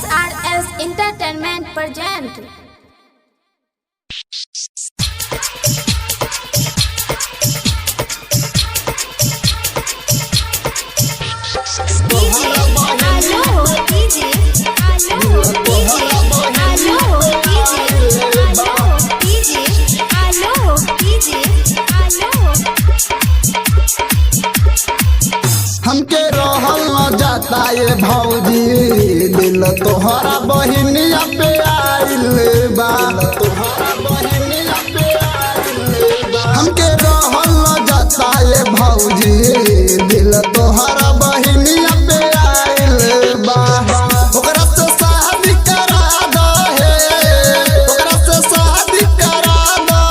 SRS Entertainment present हमके रहल न जाता ये भौजी दिल तोहरा बहिनिया पे आइल बा तोहरा बहिनिया पे आइल बा हमके रहल न जाता ये भौजी दिल तोहरा बहिनिया पे आइल बा ओकरा से शादी करा दे ओकरा से शादी करा दे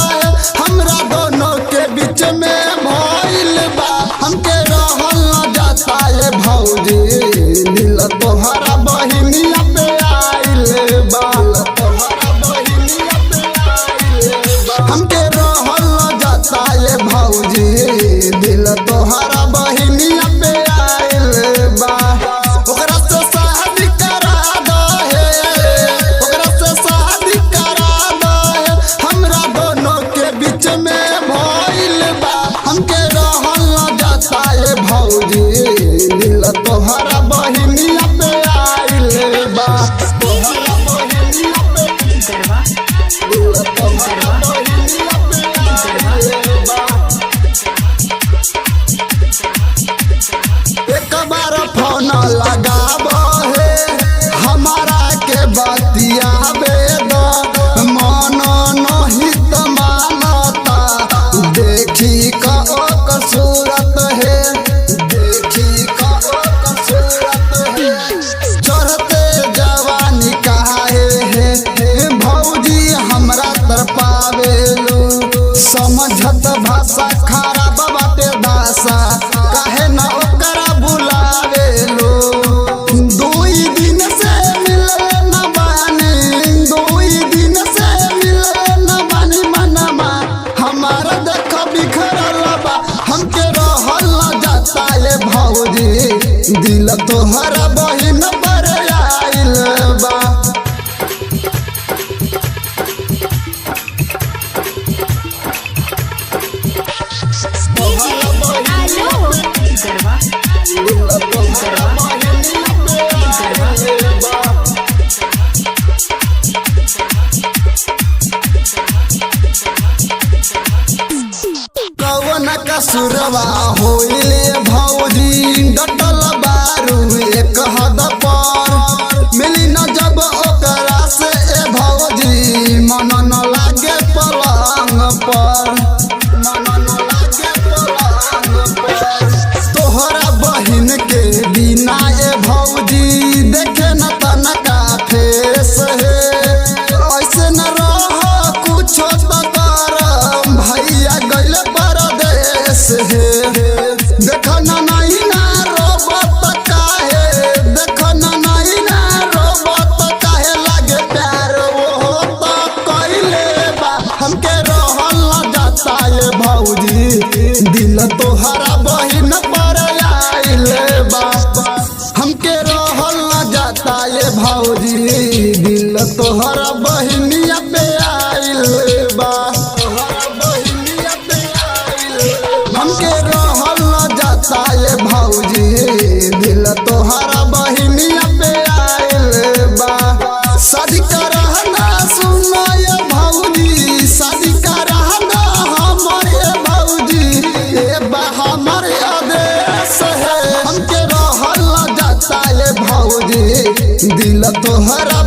हमरा दोनों के बीच में भइल बा हमके रहल न जाता ये भौजी दिल तोहरा बहिनिया पे आइल बा तोहरा बहिनिया पे आइल बा हमके रहल न जाता ये भौजी दिल तोहरा बहिनिया पे आइल बा ओकरा से शादी करा दे ओकरा से शादी करा दे हमरा दोनों के बीच में भइल बा हमके रहल न जाता ये भौजी दिल तोहरा बहिनिया पे आइल बा तोहरा बहिनिया पे दिल तोहरा बहिनिया पे आइल बा एक बार फोन लगाब हे हमारा के बतियाबे द मन नहीं त मानता देखी का ओकर सूरत है देखी का ओकर सूरत है चढ़ते जवानी काहे है भौजी हमरा तरपावेलू समझत भाषा खराब बाटे दासा काहे न ओकरा बुलावेलू दुई दिन से मिले न बानी दुई दिन से मिले न बानी मनमा हमारा देख बिखरल बा हमके रहल न जाता ये भौजी दिल तोहरा बहिन पर आइल बा कौन कसुरवा होइले भौजी डटल बारू एक हद पर मिली न जब ओकरा से ए भौजी मन न लागे पलंग पर मन न लागे पलंग पर तोहरा बहिन के बिना ए भौजी देखे न तनका फेस है ऐसे न रह कुछो त कर भैया गइल परदेश है देख न नहीं ना रोबत काहे देख न नहीं ना रोबत काहे लागे प्यार वो त कइले बा हमके रहल न जाता ये भौजी दिल तोहरा बहिन पर आइल बा हमके रहल न जाता ये भौजी दिल तोहरा बहिनिया पे आइल बा तोहरा बहिनिया पे आइल हमके रहल न जाता ये भौजी दिल तोहरा बहिनिया पे आइल बा शादी करहना सुनो ये भौजी शादी करहना हमर ये भौजी ए बा हमर आदेश है हमके रहल न जाता ये भौजी दिल तोहरा